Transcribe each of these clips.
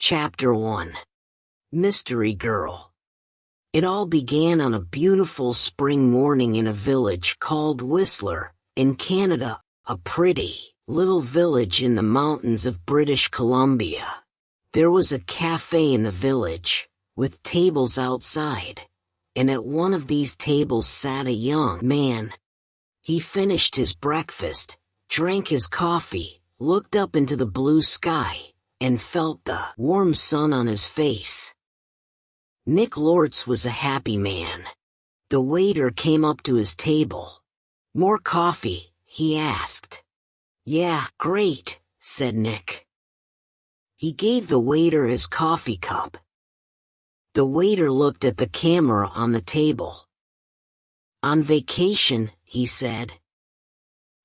Chapter 1. Mystery Girl. It all began on a beautiful spring morning in a village called Whistler, in Canada, a pretty little village in the mountains of British Columbia. There was a cafe in the village, with tables outside, and at one of these tables sat a young man. He finished his breakfast, drank his coffee, looked up into the blue sky, and felt the warm sun on his face. Nick Lortz was a happy man. The waiter came up to his table. "More coffee?" he asked. "Yeah, great," said Nick. He gave the waiter his coffee cup. The waiter looked at the camera on the table. "On vacation," he said.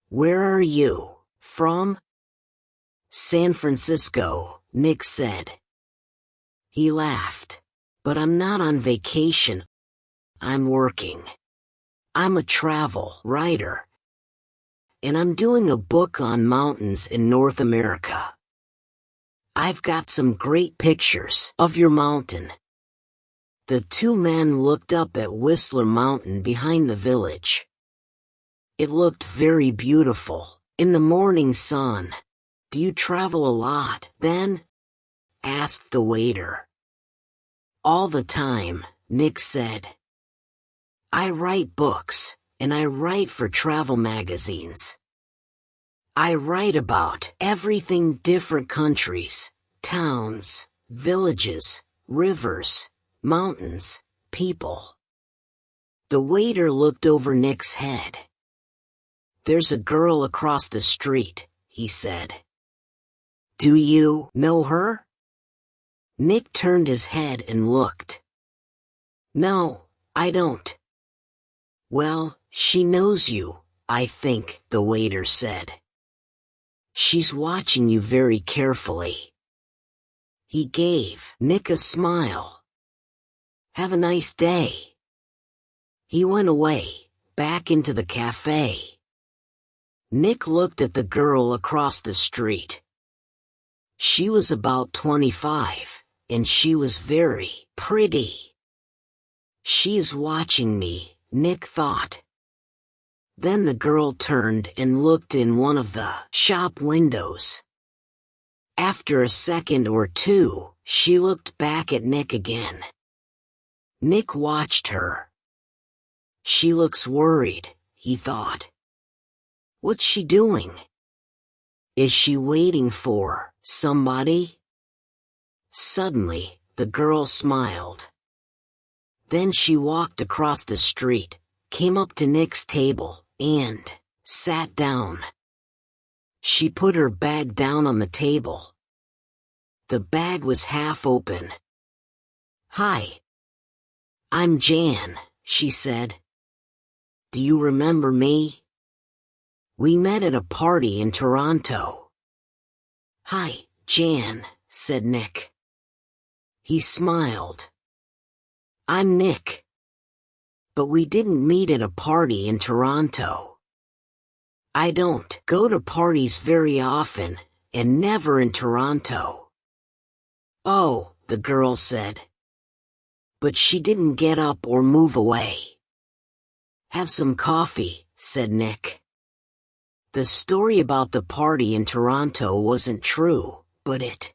"Where are you from?" "San Francisco," Nick said. He laughed. "But I'm not on vacation. I'm working. I'm a travel writer. And I'm doing a book on mountains in North America. I've got some great pictures of your mountain." The two men looked up at Whistler Mountain behind the village. It looked very beautiful in the morning sun. "Do you travel a lot, then?" asked the waiter. "All the time," Nick said. "I write books, and I write for travel magazines. I write about everything: different countries, towns, villages, rivers, mountains, people." The waiter looked over Nick's head. "There's a girl across the street," he said. "Do you know her?" Nick turned his head and looked. "No, I don't." "Well, she knows you, I think," the waiter said. "She's watching you very carefully." He gave Nick a smile. "Have a nice day." He went away, back into the cafe. Nick looked at the girl across the street. She was about 25, and she was very pretty. "She's watching me," Nick thought. Then the girl turned and looked in one of the shop windows. After a second or two, she looked back at Nick again. Nick watched her. "She looks worried," he thought. "What's she doing? Is she waiting for somebody?" Suddenly, the girl smiled. Then she walked across the street, came up to Nick's table, and sat down. She put her bag down on the table. The bag was half open. "Hi. I'm Jan," she said. "Do you remember me? We met at a party in Toronto." "Hi, Jan," said Nick. He smiled. "I'm Nick. But we didn't meet at a party in Toronto. I don't go to parties very often, and never in Toronto." "Oh," the girl said. But she didn't get up or move away. "Have some coffee," said Nick. The story about the party in Toronto wasn't true, but it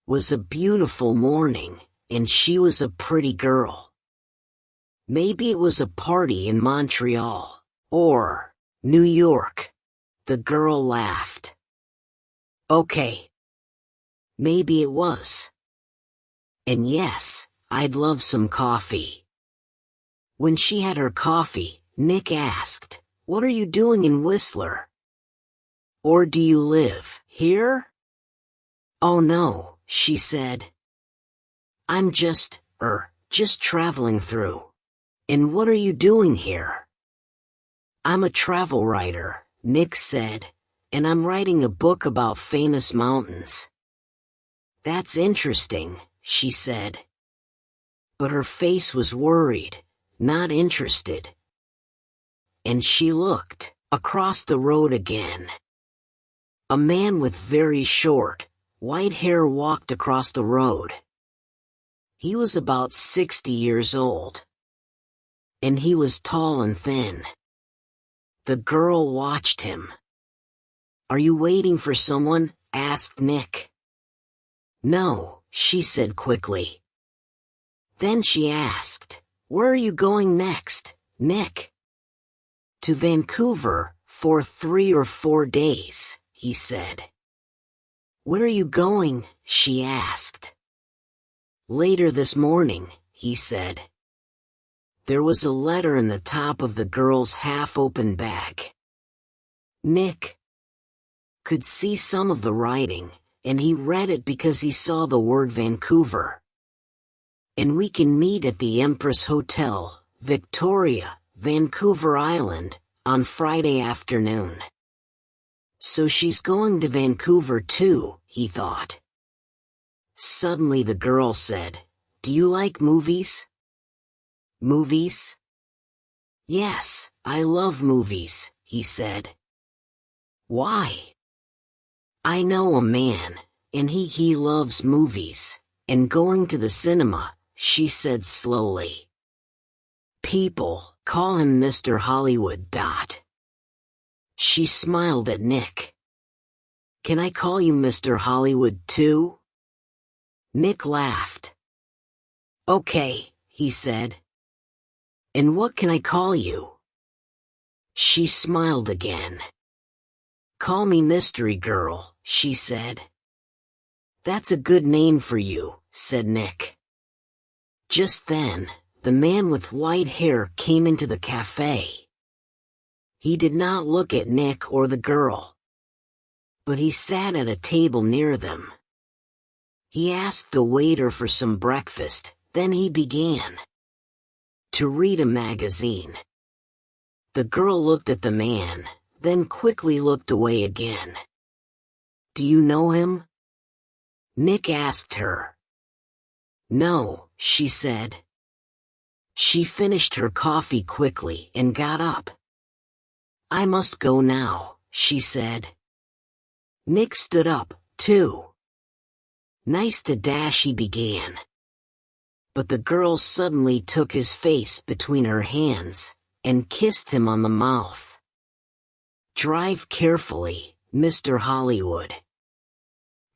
was a beautiful morning, and she was a pretty girl. Maybe it was a party in Montreal, or New York. The girl laughed. "Okay. Maybe it was. And yes, I'd love some coffee." When she had her coffee, Nick asked, "What are you doing in Whistler? Or do you live here?" "Oh no," she said. "I'm just traveling through." "And what are you doing here?" "I'm a travel writer," Nick said, "and I'm writing a book about famous mountains." "That's interesting," she said. But her face was worried, not interested. And she looked across the road again. A man with very short, Whitehair walked across the road. He was about 60 years old. And he was tall and thin. The girl watched him. "Are you waiting for someone?" asked Nick. "No," she said quickly. Then she asked, "Where are you going next, Nick?" "To Vancouver, for 3 or 4 days," he said. "Where are you going?" she asked. "Later this morning," he said. There was a letter in the top of the girl's half-open bag. Nick could see some of the writing, and he read it because he saw the word Vancouver. "And we can meet at the Empress Hotel, Victoria, Vancouver Island, on Friday afternoon." So she's going to Vancouver too, he thought. Suddenly the girl said, "Do you like movies?" "Movies?" "Yes, I love movies," he said. "Why?" "I know a man, and he loves movies, and going to the cinema," she said slowly. "People call him Mr. Hollywood. She smiled at Nick. "Can I call you Mr. Hollywood too?" Nick laughed. "Okay," he said. "And what can I call you?" She smiled again. "Call me Mystery Girl," she said. "That's a good name for you," said Nick. Just then, the man with white hair came into the cafe. He did not look at Nick or the girl, but he sat at a table near them. He asked the waiter for some breakfast, then he began to read a magazine. The girl looked at the man, then quickly looked away again. "Do you know him?" Nick asked her. "No," she said. She finished her coffee quickly and got up. "I must go now," she said. Nick stood up, too. "Nice to dash," he began. But the girl suddenly took his face between her hands and kissed him on the mouth. "Drive carefully, Mr. Hollywood."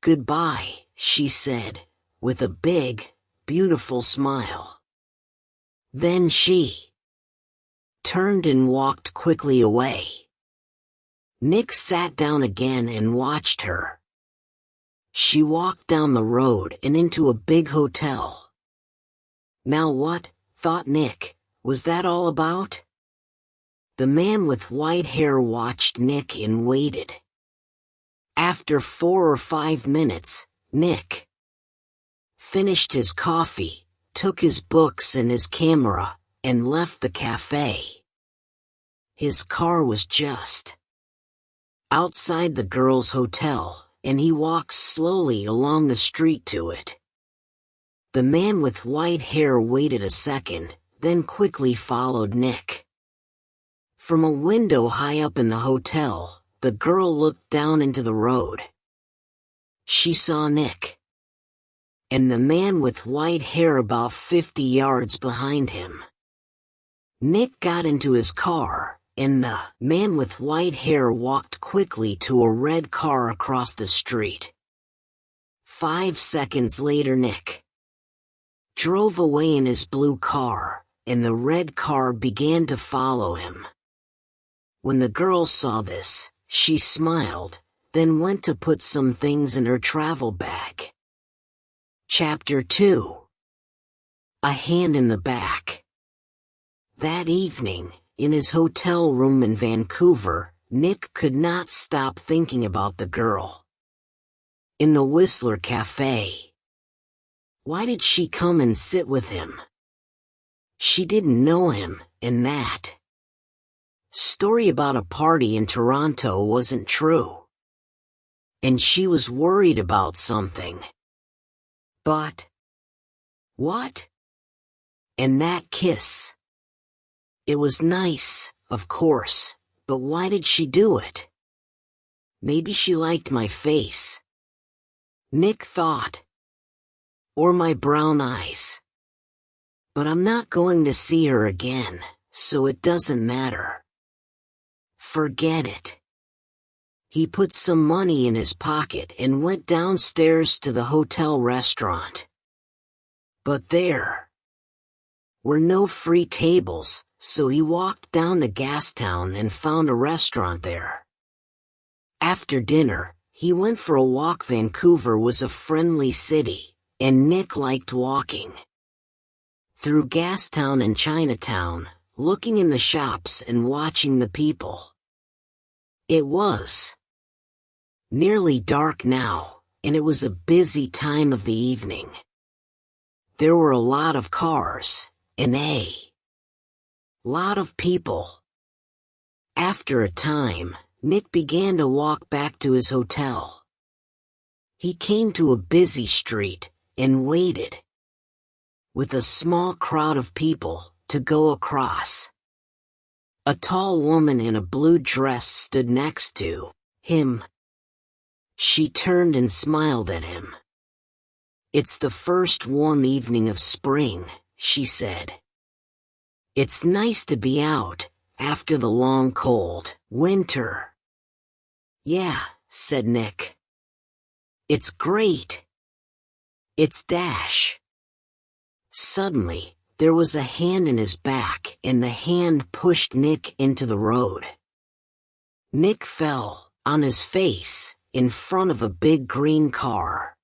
"Goodbye," she said, with a big, beautiful smile. Then she turned and walked quickly away. Nick sat down again and watched her. She walked down the road and into a big hotel. Now what, thought Nick, was that all about? The man with white hair watched Nick and waited. After 4 or 5 minutes, Nick finished his coffee, took his books and his camera, and left the cafe. His car was just outside the girl's hotel, and he walked slowly along the street to it. The man with white hair waited a second, then quickly followed Nick. From a window high up in the hotel, the girl looked down into the road. She saw Nick and the man with white hair about 50 yards behind him. Nick got into his car, and the man with white hair walked quickly to a red car across the street. 5 seconds later, Nick drove away in his blue car, and the red car began to follow him. When the girl saw this, she smiled, then went to put some things in her travel bag. Chapter 2. A Hand in the Back. That evening, in his hotel room in Vancouver, Nick could not stop thinking about the girl. In the Whistler Cafe. Why did she come and sit with him? She didn't know him, and that story about a party in Toronto wasn't true. And she was worried about something. But what? And that kiss. It was nice, of course, but why did she do it? Maybe she liked my face. Nick thought. Or my brown eyes. But I'm not going to see her again, so it doesn't matter. Forget it. He put some money in his pocket and went downstairs to the hotel restaurant. But there were no free tables, so he walked down to Gastown and found a restaurant there. After dinner, he went for a walk. Vancouver was a friendly city, and Nick liked walking through Gastown and Chinatown, looking in the shops and watching the people. It was nearly dark now, and it was a busy time of the evening. There were a lot of cars, and a lot of people. After a time, Nick began to walk back to his hotel. He came to a busy street and waited, with a small crowd of people, to go across. A tall woman in a blue dress stood next to him. She turned and smiled at him. "It's the first warm evening of spring," she said. "It's nice to be out, after the long cold winter." "Yeah," said Nick. "It's great. It's Dash." Suddenly, there was a hand in his back and the hand pushed Nick into the road. Nick fell, on his face, in front of a big green car.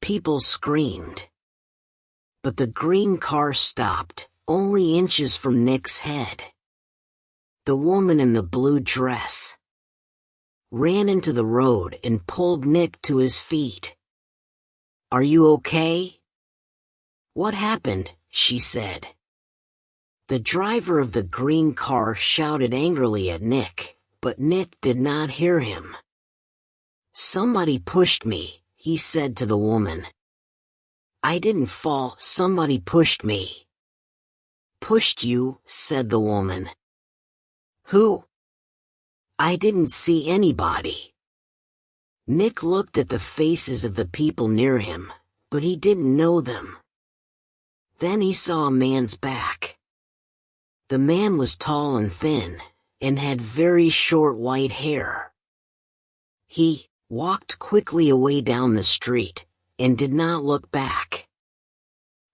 People screamed. But the green car stopped, only inches from Nick's head. The woman in the blue dress ran into the road and pulled Nick to his feet. "Are you okay?" "What happened?" she said. The driver of the green car shouted angrily at Nick, but Nick did not hear him. "Somebody pushed me," he said to the woman. "I didn't fall, somebody pushed me." "Pushed you?" said the woman. "Who?" "I didn't see anybody." Nick looked at the faces of the people near him, but he didn't know them. Then he saw a man's back. The man was tall and thin, and had very short white hair. He walked quickly away down the street, and did not look back.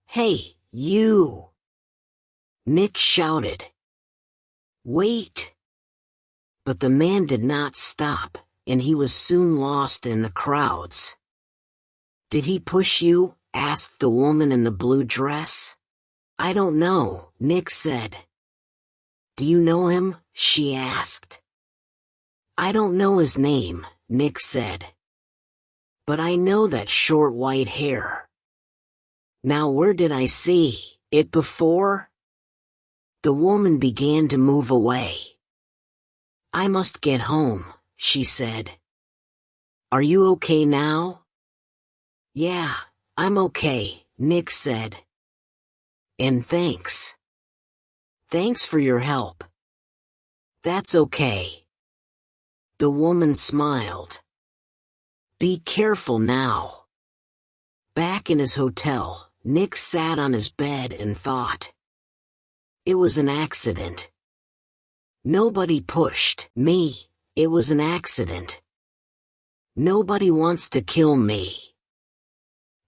"Hey, you!" Nick shouted. "Wait!" But the man did not stop, and he was soon lost in the crowds. "Did he push you?" asked the woman in the blue dress. "I don't know," Nick said. "Do you know him?" she asked. "I don't know his name," Nick said. "But I know that short white hair. Now where did I see it before?" The woman began to move away. "I must get home," she said. "Are you okay now?" "Yeah, I'm okay," Nick said. "And thanks. Thanks for your help." "That's okay." The woman smiled. "Be careful now." Back in his hotel, Nick sat on his bed and thought. It was an accident. Nobody pushed me. It was an accident. Nobody wants to kill me.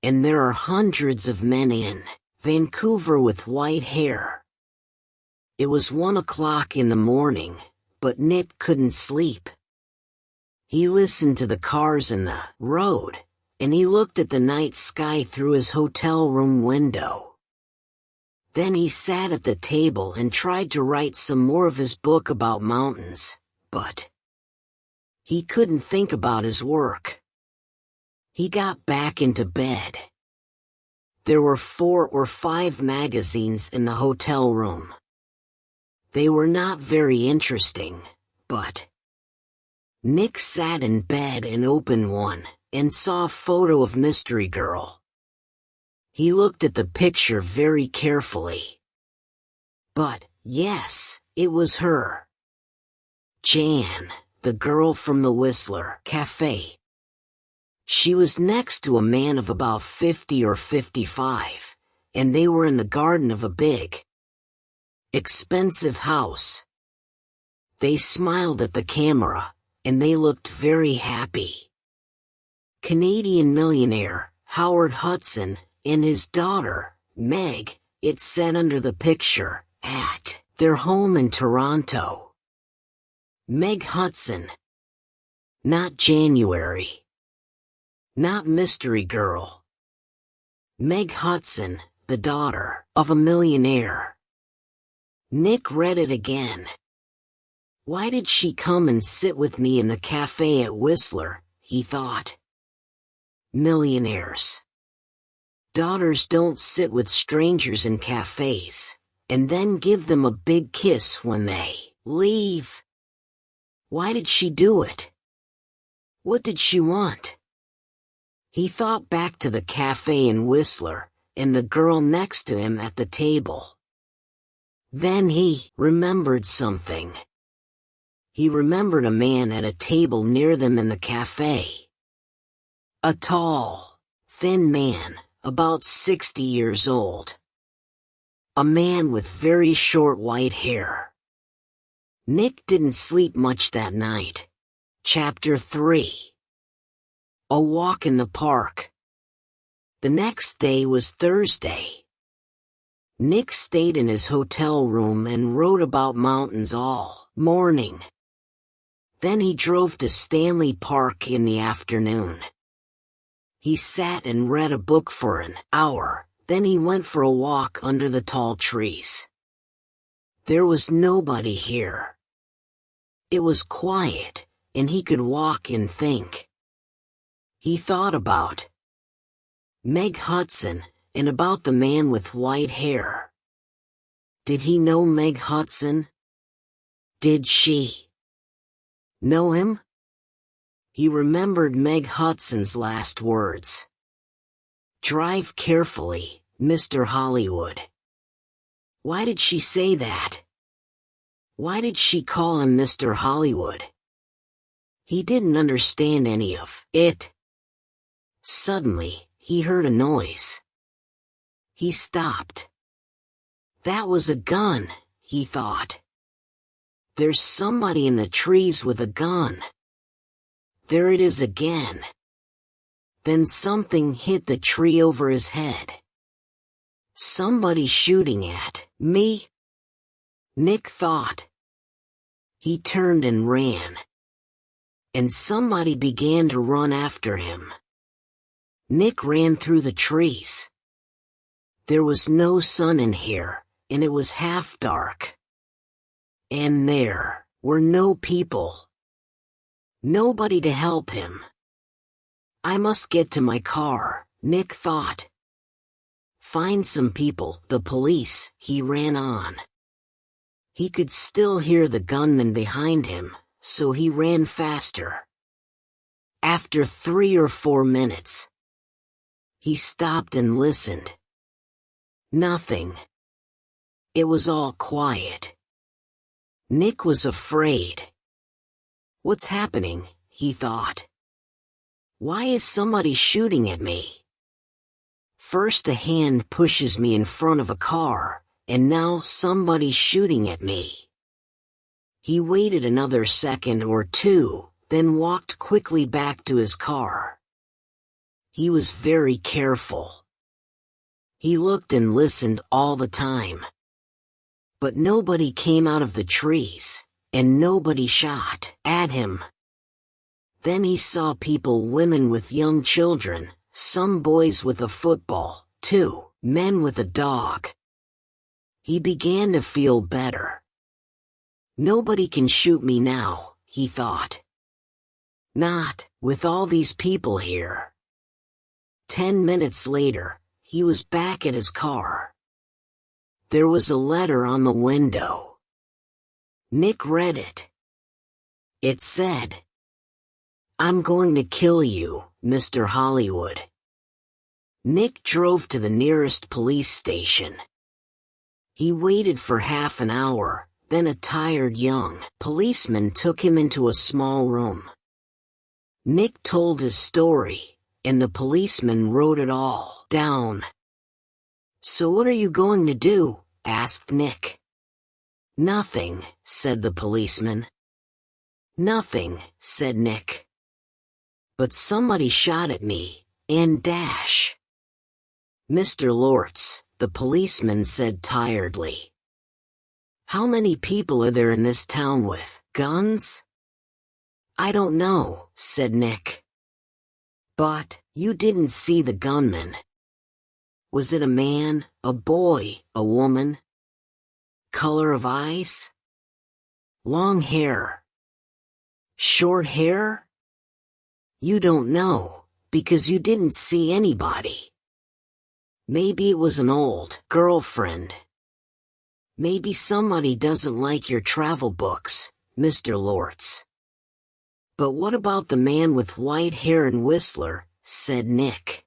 And there are hundreds of men in Vancouver with white hair. It was 1 o'clock in the morning, but Nick couldn't sleep. He listened to the cars in the road, and he looked at the night sky through his hotel room window. Then he sat at the table and tried to write some more of his book about mountains, but he couldn't think about his work. He got back into bed. There were 4 or 5 magazines in the hotel room. They were not very interesting, but Nick sat in bed and opened one, and saw a photo of Mystery Girl. He looked at the picture very carefully. But, yes, it was her. Jan, the girl from the Whistler Cafe. She was next to a man of about 50 or 55, and they were in the garden of a big, expensive house. They smiled at the camera, and they looked very happy. Canadian millionaire Howard Hudson and his daughter, Meg, it said under the picture, at their home in Toronto. Meg Hudson. Not January. Not Mystery Girl. Meg Hudson, the daughter of a millionaire. Nick read it again. Why did she come and sit with me in the cafe at Whistler, he thought. Millionaires. Daughters don't sit with strangers in cafes, and then give them a big kiss when they leave. Why did she do it? What did she want? He thought back to the cafe in Whistler, and the girl next to him at the table. Then he remembered something. He remembered a man at a table near them in the cafe. A tall, thin man, about 60 years old. A man with very short white hair. Nick didn't sleep much that night. Chapter 3. A walk in the park. The next day was Thursday. Nick stayed in his hotel room and wrote about mountains all morning. Then he drove to Stanley Park in the afternoon. He sat and read a book for an hour, then he went for a walk under the tall trees. There was nobody here. It was quiet, and he could walk and think. He thought about Meg Hudson, and about the man with white hair. Did he know Meg Hudson? Did she know him? He remembered Meg Hudson's last words. Drive carefully, Mr. Hollywood. Why did she say that? Why did she call him Mr. Hollywood? He didn't understand any of it. Suddenly, he heard a noise. He stopped. That was a gun, he thought. There's somebody in the trees with a gun. There it is again. Then something hit the tree over his head. Somebody shooting at me? Nick thought. He turned and ran. And somebody began to run after him. Nick ran through the trees. There was no sun in here, and it was half dark. And there were no people. Nobody to help him. I must get to my car, Nick thought. Find some people, the police, he ran on. He could still hear the gunman behind him, so he ran faster. After 3 or 4 minutes, he stopped and listened. Nothing. It was all quiet. Nick was afraid. What's happening, he thought. Why is somebody shooting at me? First a hand pushes me in front of a car, and now somebody's shooting at me. He waited another second or two, then walked quickly back to his car. He was very careful. He looked and listened all the time. But nobody came out of the trees, and nobody shot at him. Then he saw people, women with young children, some boys with a football, 2 men with a dog. He began to feel better. Nobody can shoot me now, he thought. Not with all these people here. 10 minutes later, he was back at his car. There was a letter on the window. Nick read it. It said, I'm going to kill you, Mr. Hollywood. Nick drove to the nearest police station. He waited for half an hour, then a tired young policeman took him into a small room. Nick told his story, and the policeman wrote it all down. "So what are you going to do?" asked Nick. "Nothing," said the policeman. "Nothing," said Nick. "But somebody shot at me, and dash." "Mr. Lortz," the policeman said tiredly. "How many people are there in this town with guns?" "I don't know," said Nick. "But you didn't see the gunman. Was it a man, a boy, a woman? Color of eyes? Long hair? Short hair? You don't know, because you didn't see anybody. Maybe it was an old girlfriend. Maybe somebody doesn't like your travel books, Mr. Lortz." "But what about the man with white hair and Whistler?" said Nick.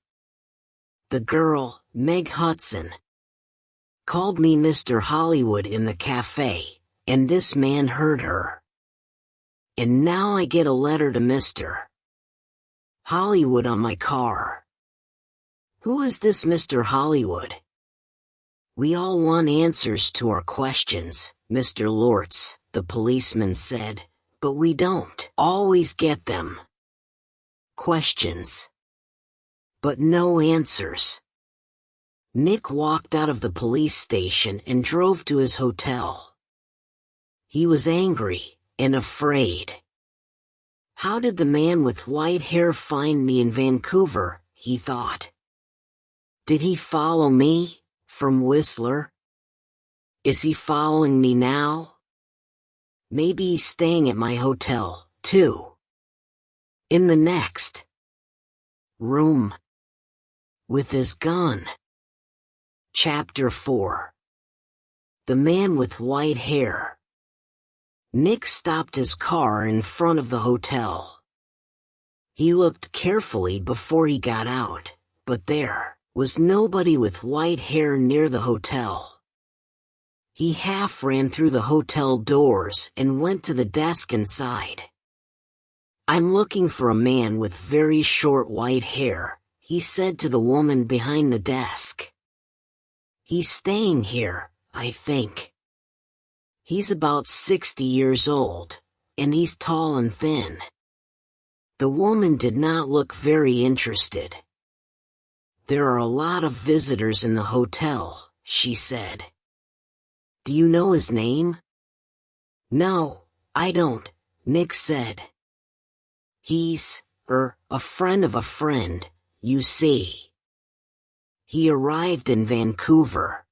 "The girl, Meg Hudson, called me Mr. Hollywood in the cafe, and this man heard her. And now I get a letter to Mr. Hollywood on my car. Who is this Mr. Hollywood? We all want answers to our questions, Mr. Lortz," the policeman said, "but we don't always get them. Questions, but no answers." Nick walked out of the police station and drove to his hotel. He was angry and afraid. How did the man with white hair find me in Vancouver, he thought. Did he follow me from Whistler? Is he following me now? Maybe he's staying at my hotel, too. In the next room. With his gun. Chapter 4. The Man with White Hair. Nick stopped his car in front of the hotel. He looked carefully before he got out, but there was nobody with white hair near the hotel. He half ran through the hotel doors and went to the desk inside. "I'm looking for a man with very short white hair," he said to the woman behind the desk. "He's staying here, I think. He's about 60 years old, and he's tall and thin." The woman did not look very interested. "There are a lot of visitors in the hotel," she said. "Do you know his name?" "No, I don't," Nick said. "He's, a friend of a friend, you see. He arrived in Vancouver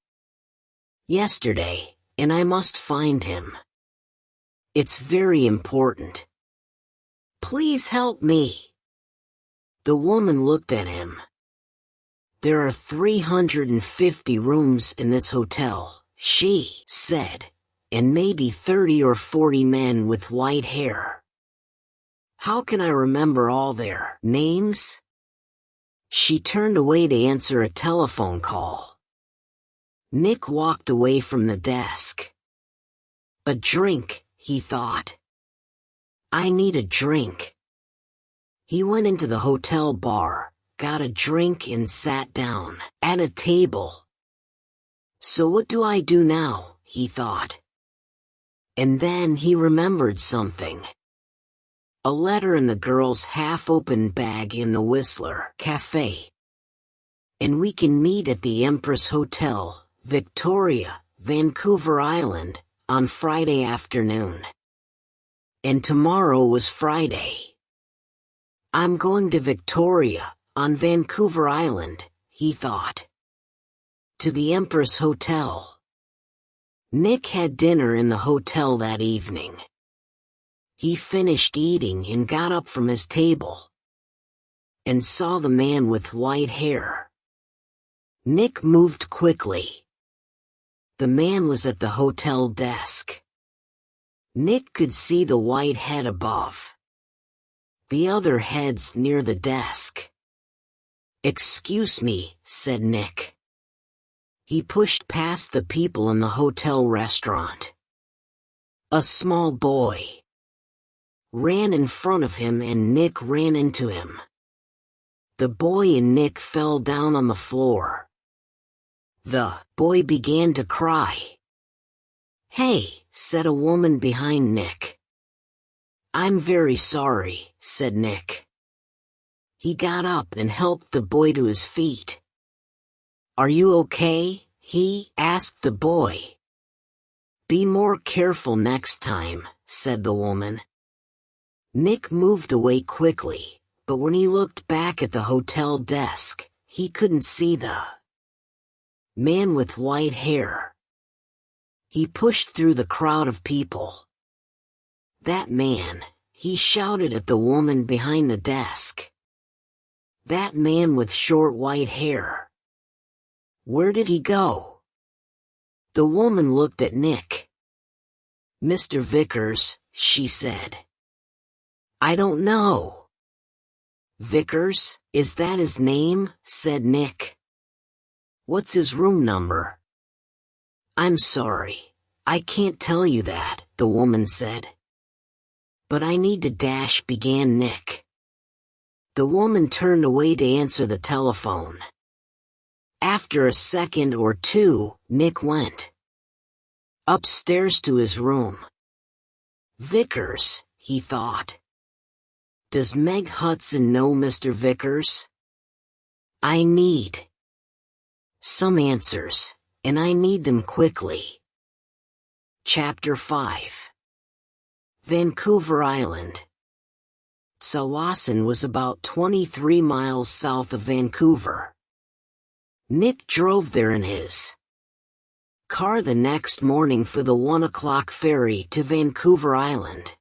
yesterday, and I must find him. It's very important. Please help me." The woman looked at him. "There are 350 rooms in this hotel," she said, "and maybe 30 or 40 men with white hair. How can I remember all their names?" She turned away to answer a telephone call. Nick walked away from the desk. A drink, he thought. I need a drink. He went into the hotel bar, got a drink and sat down at a table. So what do I do now, he thought. And then he remembered something. A letter in the girl's half-open bag in the Whistler Cafe. And we can meet at the Empress Hotel, Victoria, Vancouver Island, on Friday afternoon. And tomorrow was Friday. I'm going to Victoria, on Vancouver Island, he thought. To the Empress Hotel. Nick had dinner in the hotel that evening. He finished eating and got up from his table. And saw the man with white hair. Nick moved quickly. The man was at the hotel desk. Nick could see the white head above. The other heads near the desk. "Excuse me," said Nick. He pushed past the people in the hotel restaurant. A small boy ran in front of him and Nick ran into him. The boy and Nick fell down on the floor. The boy began to cry. "Hey," said a woman behind Nick. "I'm very sorry," said Nick. He got up and helped the boy to his feet. "Are you okay?" he asked the boy. "Be more careful next time," said the woman. Nick moved away quickly, but when he looked back at the hotel desk, he couldn't see the man with white hair. He pushed through the crowd of people. "That man," he shouted at the woman behind the desk. "That man with short white hair. Where did he go?" The woman looked at Nick. "Mr. Vickers," she said. "I don't know." "Vickers, is that his name?" said Nick. "What's his room number?" "I'm sorry, I can't tell you that," the woman said. "But I need to dash," began Nick. The woman turned away to answer the telephone. After a second or two, Nick went upstairs to his room. "Vickers," he thought. "Does Meg Hudson know Mr. Vickers? I need some answers, and I need them quickly." Chapter 5. Vancouver Island. Tsawwassen was about 23 miles south of Vancouver. Nick drove there in his car the next morning for the 1 o'clock ferry to Vancouver Island.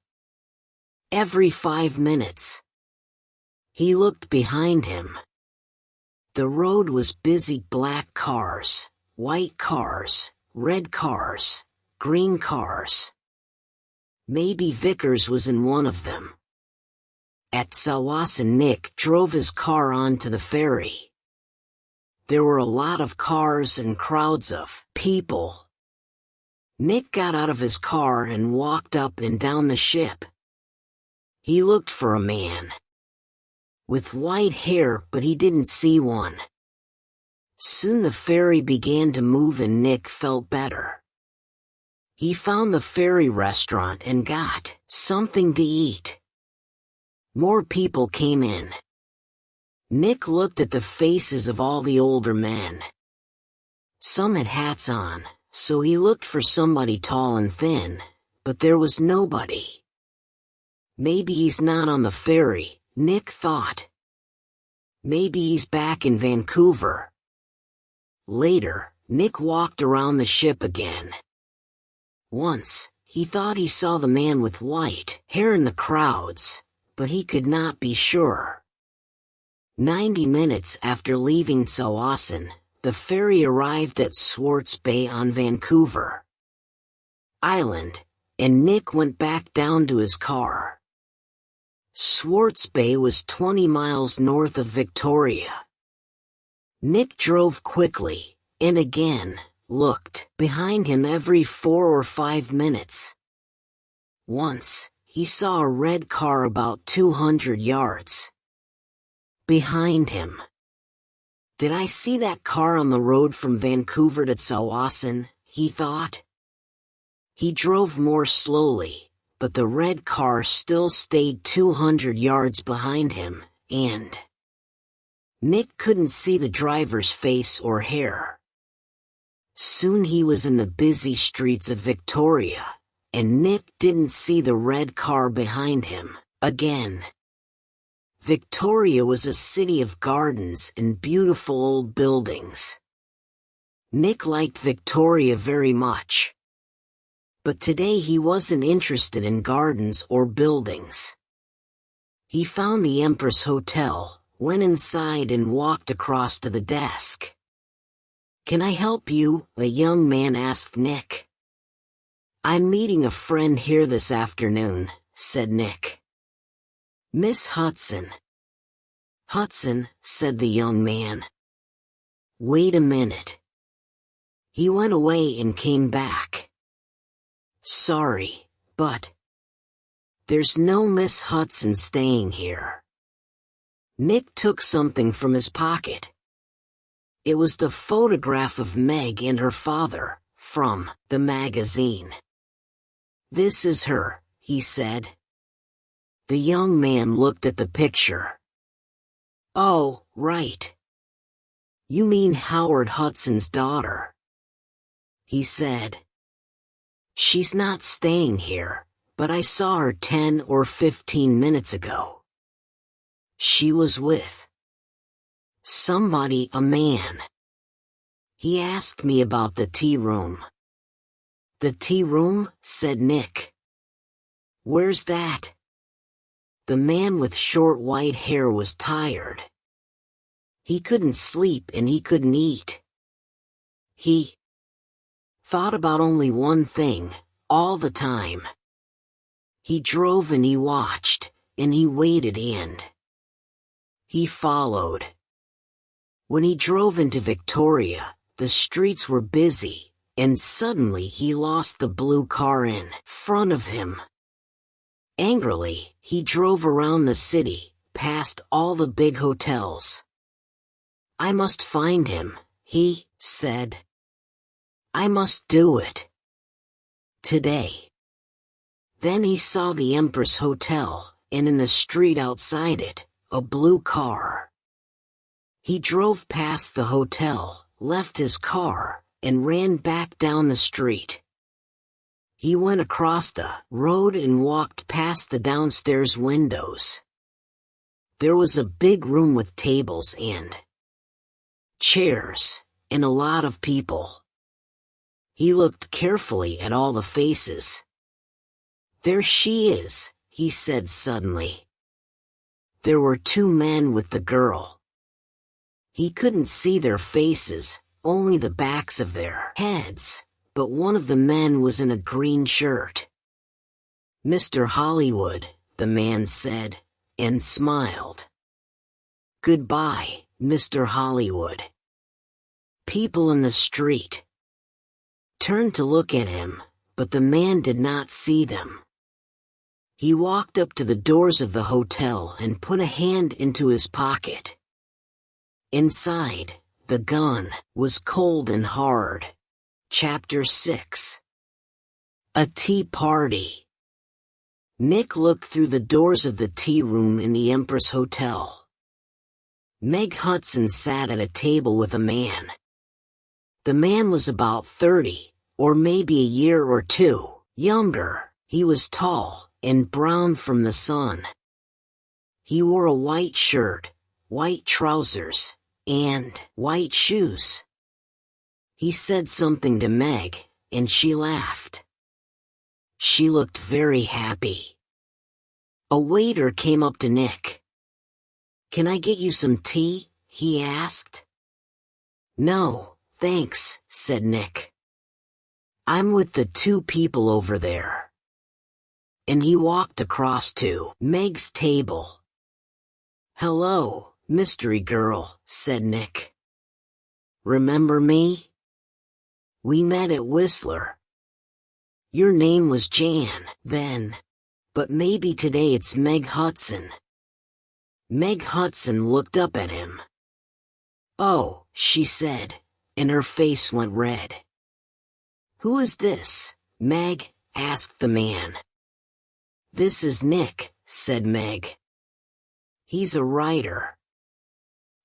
Every 5 minutes, he looked behind him. The road was busy: black cars, white cars, red cars, green cars. Maybe Vickers was in one of them. At Tsawwassen, Nick drove his car onto the ferry. There were a lot of cars and crowds of people. Nick got out of his car and walked up and down the ship. He looked for a man with white hair, but he didn't see one. Soon the ferry began to move and Nick felt better. He found the ferry restaurant and got something to eat. More people came in. Nick looked at the faces of all the older men. Some had hats on, so he looked for somebody tall and thin, but there was nobody. Maybe he's not on the ferry, Nick thought. Maybe he's back in Vancouver. Later, Nick walked around the ship again. Once, he thought he saw the man with white hair in the crowds, but he could not be sure. 90 minutes after leaving Tsawwassen, the ferry arrived at Swartz Bay on Vancouver Island, and Nick went back down to his car. Swartz Bay was 20 miles north of Victoria. Nick drove quickly, and again, looked behind him every 4 or 5 minutes. Once, he saw a red car about 200 yards behind him. Did I see that car on the road from Vancouver to Tsawwassen? He thought. He drove more slowly, but the red car still stayed 200 yards behind him, and Nick couldn't see the driver's face or hair. Soon he was in the busy streets of Victoria, and Nick didn't see the red car behind him again. Victoria was a city of gardens and beautiful old buildings. Nick liked Victoria very much. But today he wasn't interested in gardens or buildings. He found the Empress Hotel, went inside and walked across to the desk. "Can I help you?" a young man asked Nick. "I'm meeting a friend here this afternoon," said Nick. "Miss Hudson." "Hudson," said the young man. "Wait a minute." He went away and came back. "Sorry, but there's no Miss Hudson staying here." Nick took something from his pocket. It was the photograph of Meg and her father, from the magazine. "This is her," he said. The young man looked at the picture. "Oh, right. You mean Howard Hudson's daughter," he said. "She's not staying here, but I saw her 10 or 15 minutes ago. She was with somebody, a man. He asked me about the tea room." "The tea room?" said Nick. "Where's that?" The man with short white hair was tired. He couldn't sleep and he couldn't eat. He thought about only one thing, all the time. He drove and he watched, and he waited and he followed. When he drove into Victoria, the streets were busy, and suddenly he lost the blue car in front of him. Angrily, he drove around the city, past all the big hotels. "I must find him," he said. "I must do it today." Then he saw the Empress Hotel, and in the street outside it, a blue car. He drove past the hotel, left his car, and ran back down the street. He went across the road and walked past the downstairs windows. There was a big room with tables and chairs, and a lot of people. He looked carefully at all the faces. "There she is," he said suddenly. There were two men with the girl. He couldn't see their faces, only the backs of their heads, but one of the men was in a green shirt. "Mr. Hollywood," the man said, and smiled. "Goodbye, Mr. Hollywood." People in the street turned to look at him, but the man did not see them. He walked up to the doors of the hotel and put a hand into his pocket. Inside, the gun was cold and hard. Chapter 6. A Tea Party. Nick looked through the doors of the tea room in the Empress Hotel. Meg Hudson sat at a table with a man. The man was about 30, or maybe a year or two younger. He was tall and brown from the sun. He wore a white shirt, white trousers, and white shoes. He said something to Meg, and she laughed. She looked very happy. A waiter came up to Nick. "Can I get you some tea?" he asked. "No, thanks," said Nick. "I'm with the two people over there." And he walked across to Meg's table. "Hello, mystery girl," said Nick. "Remember me? We met at Whistler. Your name was Jan, then. But maybe today it's Meg Hudson." Meg Hudson looked up at him. "Oh," she said, and her face went red. "Who is this, Meg?" asked the man. "This is Nick," said Meg. "He's a writer."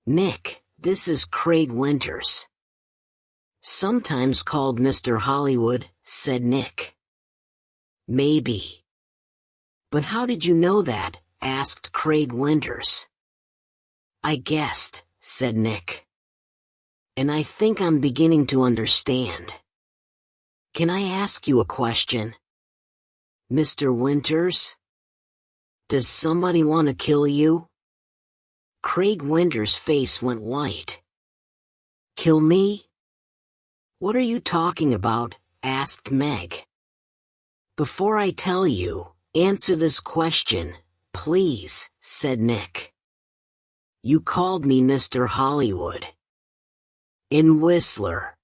"Nick, this is Craig Winters." "Sometimes called Mr. Hollywood," said Nick. "Maybe." "But how did you know that?" asked Craig Winters. "I guessed," said Nick. "And I think I'm beginning to understand. Can I ask you a question? Mr. Winters? Does somebody want to kill you?" Craig Winters' face went white. "Kill me? What are you talking about?" asked Meg. "Before I tell you, answer this question, please," said Nick. "You called me Mr. Hollywood in Whistler.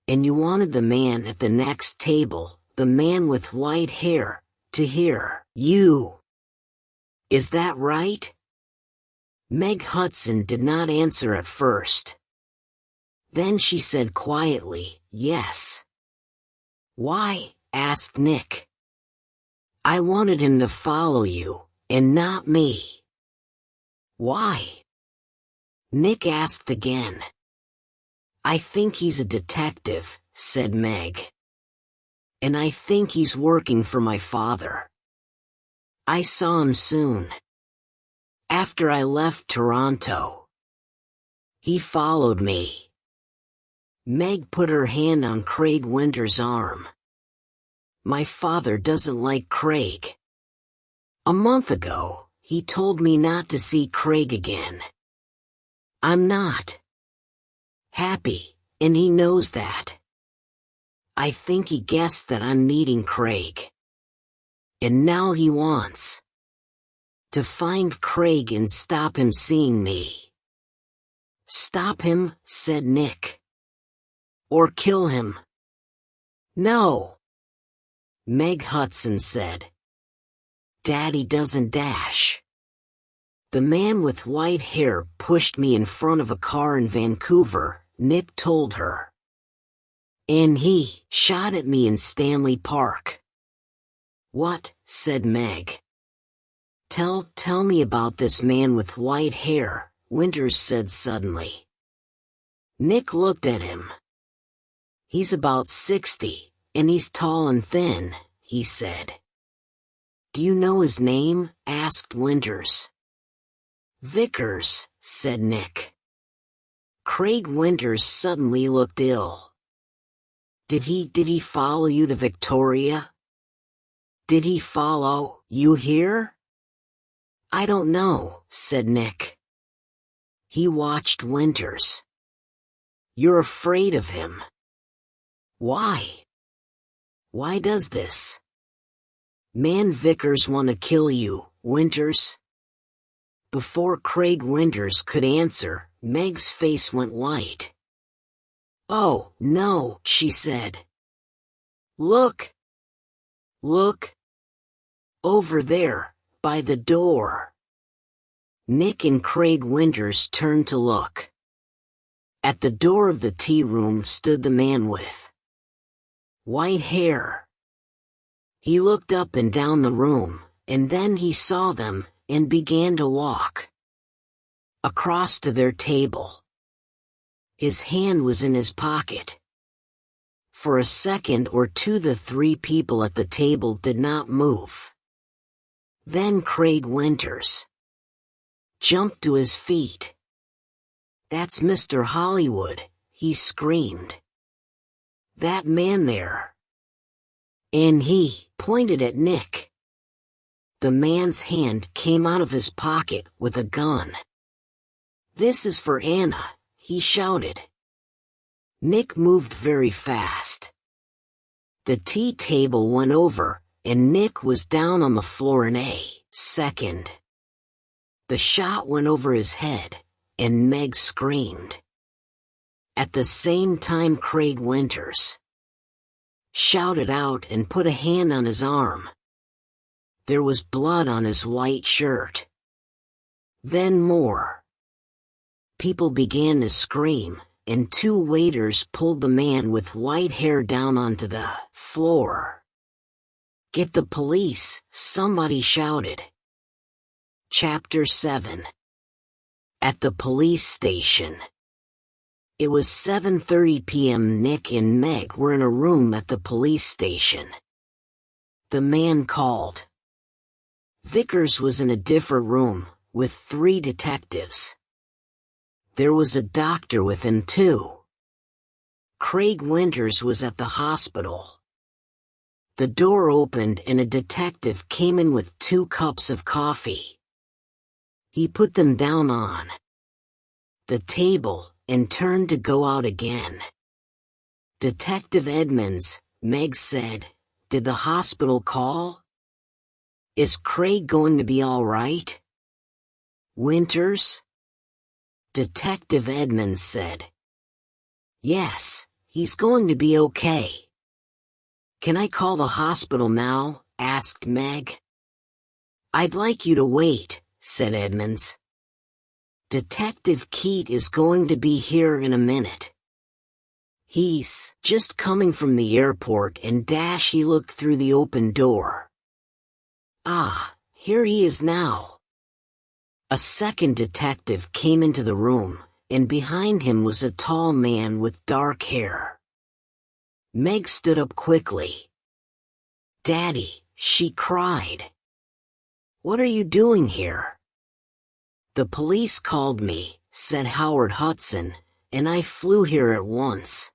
And you wanted the man at the next table, the man with white hair, to hear you. Is that right?" Meg Hudson did not answer at first. Then she said quietly, "Yes." "Why?" asked Nick. "I wanted him to follow you, and not me." "Why?" Nick asked again. "I think he's a detective," said Meg. "And I think he's working for my father. I saw him soon. After I left Toronto. He followed me." Meg put her hand on Craig Winter's arm. "My father doesn't like Craig. A month ago, he told me not to see Craig again. I'm not happy, and he knows that. I think he guessed that I'm meeting Craig. And now he wants to find Craig and stop him seeing me." "Stop him," said Nick. "Or kill him." "No," Meg Hudson said. "Daddy doesn't dash. The man with white hair pushed me in front of a car in Vancouver," Nick told her. "And he shot at me in Stanley Park." "What?" said Meg. Tell me about this man with white hair," Winters said suddenly. Nick looked at him. "He's about 60, and he's tall and thin," he said. "Do you know his name?" asked Winters. "Vickers," said Nick. Craig Winters suddenly looked ill. Did he follow you to Victoria? Did he follow you here?" "I don't know," said Nick. He watched Winters. "You're afraid of him. Why? Why does this man Vickers want to kill you, Winters?" Before Craig Winters could answer, Meg's face went white. "Oh, no," she said. Look. Over there, by the door." Nick and Craig Winters turned to look. At the door of the tea room stood the man with white hair. He looked up and down the room, and then he saw them, and began to walk across to their table. His hand was in his pocket. For a second or two the three people at the table did not move. Then Craig Winters jumped to his feet. "That's Mr. Hollywood," he screamed. "That man there." And he pointed at Nick. The man's hand came out of his pocket with a gun. "This is for Anna," he shouted. Nick moved very fast. The tea table went over, and Nick was down on the floor in a second. The shot went over his head, and Meg screamed. At the same time Craig Winters shouted out and put a hand on his arm. There was blood on his white shirt. Then more. People began to scream, and two waiters pulled the man with white hair down onto the floor. "Get the police," somebody shouted. Chapter 7. At the police station. It was 7:30 p.m. Nick and Meg were in a room at the police station. The man called. Vickers was in a different room, with 3 detectives. There was a doctor with him too. Craig Winters was at the hospital. The door opened and a detective came in with 2 cups of coffee. He put them down on the table and turned to go out again. "Detective Edmonds," Meg said, "did the hospital call? Is Craig going to be all right?" "Winters?" Detective Edmonds said. "Yes, he's going to be okay." "Can I call the hospital now?" asked Meg. "I'd like you to wait," said Edmonds. Detective Keat is going to be here in a minute. He's just coming from the airport, and he looked through the open door. Ah, here he is now. A second detective came into the room, and behind him was a tall man with dark hair. Meg stood up quickly. "Daddy," she cried. "What are you doing here?" "The police called me," said Howard Hudson, "and I flew here at once."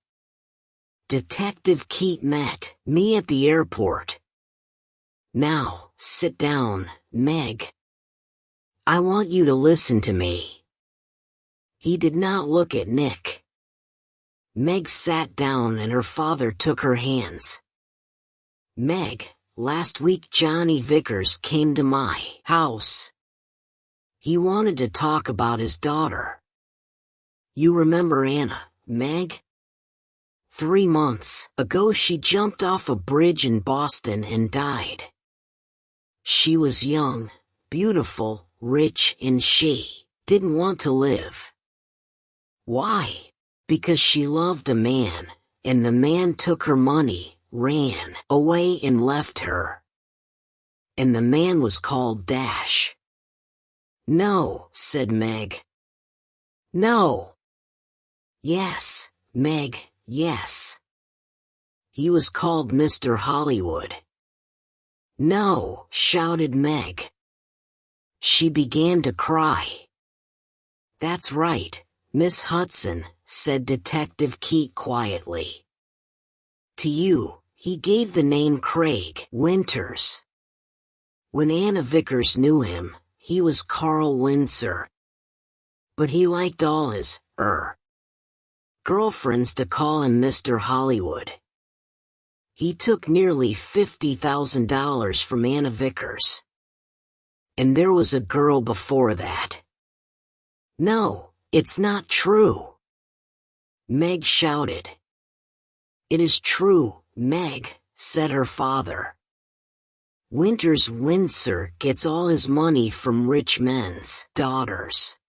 Detective Keat met me at the airport. "Now, sit down, Meg. I want you to listen to me." He did not look at Nick. Meg sat down and her father took her hands. "Meg, last week Johnny Vickers came to my house. He wanted to talk about his daughter. You remember Anna, Meg? 3 months ago she jumped off a bridge in Boston and died. She was young, beautiful, rich, and she didn't want to live. Why? Because she loved a man, and the man took her money, ran away and left her. And the man was called Dash." "No," said Meg. "No." "Yes, Meg, yes. He was called Mr. Hollywood." "No," shouted Meg. She began to cry. "That's right, Miss Hudson," said Detective Keat quietly. "To you, he gave the name Craig Winters. When Anna Vickers knew him, he was Carl Windsor. But he liked all his, girlfriends to call him Mr. Hollywood. He took nearly $50,000 from Anna Vickers. And there was a girl before that." "No, it's not true," Meg shouted. "It is true, Meg," said her father. "Winters Windsor gets all his money from rich men's daughters.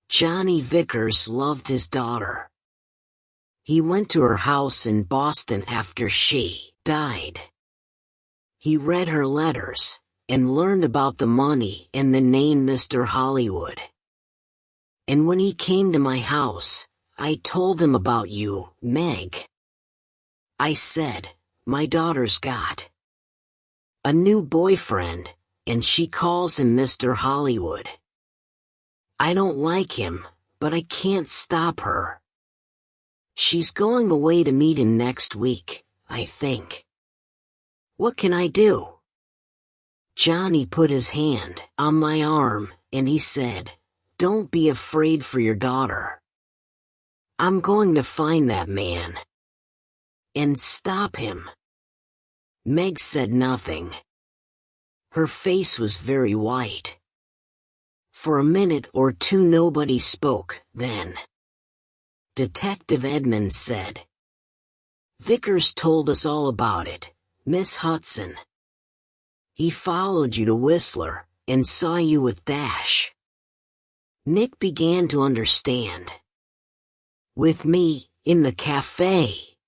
Johnny Vickers loved his daughter. He went to her house in Boston after she died. He read her letters, and learned about the money and the name Mr. Hollywood. And when he came to my house, I told him about you, Meg. I said, my daughter's got a new boyfriend, and she calls him Mr. Hollywood. I don't like him, but I can't stop her. She's going away to meet him next week, I think. What can I do?" Johnny put his hand on my arm, and he said, "Don't be afraid for your daughter. I'm going to find that man and stop him." Meg said nothing. Her face was very white. For a minute or two nobody spoke. Then Detective Edmonds said, "Vickers told us all about it, Miss Hudson. He followed you to Whistler, and saw you with Dash." Nick began to understand. "With me, in the cafe.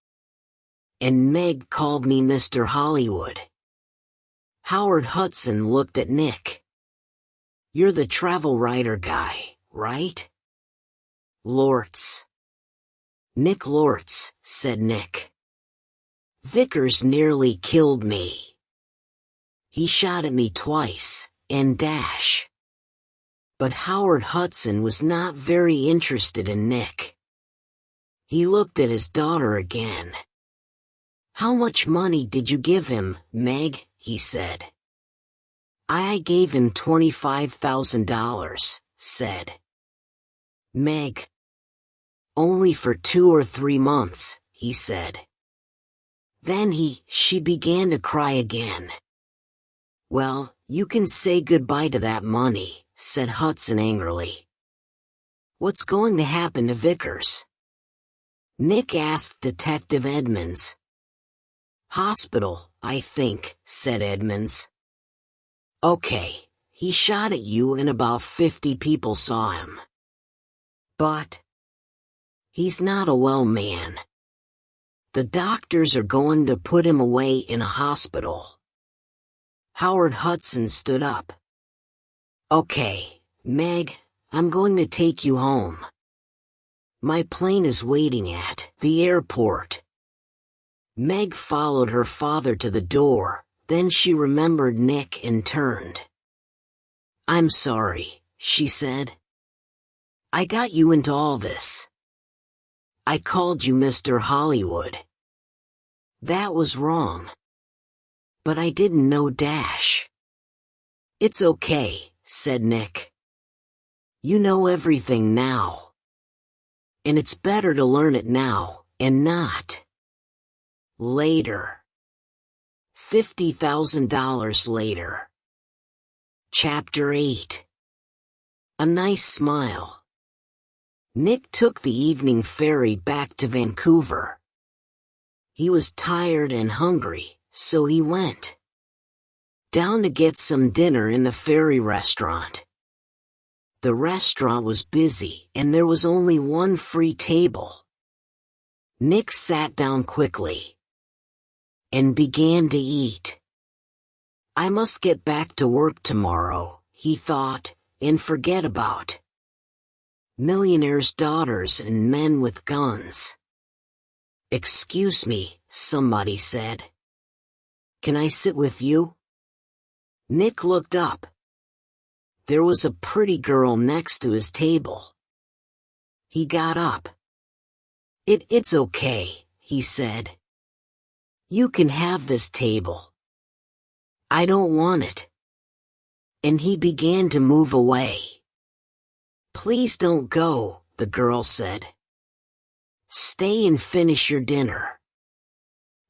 And Meg called me Mr. Hollywood." Howard Hudson looked at Nick. "You're the travel writer guy, right?" "Lortz." "Nick Lortz," said Nick. "Vickers nearly killed me. He shot at me twice, and Dash." But Howard Hudson was not very interested in Nick. He looked at his daughter again. "How much money did you give him, Meg?" he said. "I gave him $25,000, said Meg. "Only for 2 or 3 months, he said. Then she began to cry again. "Well, you can say goodbye to that money," said Hudson angrily. "What's going to happen to Vickers?" Nick asked Detective Edmonds. "Hospital, I think," said Edmonds. "Okay, He shot at you and about 50 people saw him. But he's not a well man. The doctors are going to put him away in a hospital. Howard Hudson stood up. Okay, Meg, I'm going to take you home. My plane is waiting at the airport. Meg followed her father to the door, then she remembered Nick and turned. I'm sorry, she said. I got you into all this. I called you Mr. Hollywood. That was wrong. But I didn't know Dash. It's okay, said Nick. You know everything now. And it's better to learn it now, and not later. $50,000 later. Chapter 8. A nice smile. Nick took the evening ferry back to Vancouver. He was tired and hungry, so he went down to get some dinner in the ferry restaurant. The restaurant was busy, and there was only one free table. Nick sat down quickly and began to eat. I must get back to work tomorrow, he thought, and forget about millionaires' daughters and men with guns. Excuse me, somebody said. Can I sit with you? Nick looked up. There was a pretty girl next to his table. He got up. It's okay, he said. You can have this table. I don't want it. And he began to move away. Please don't go, the girl said. Stay and finish your dinner.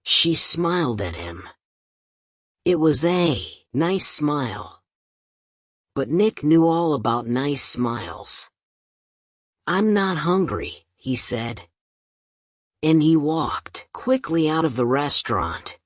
She smiled at him. It was a nice smile. But Nick knew all about nice smiles. I'm not hungry, he said. And he walked quickly out of the restaurant.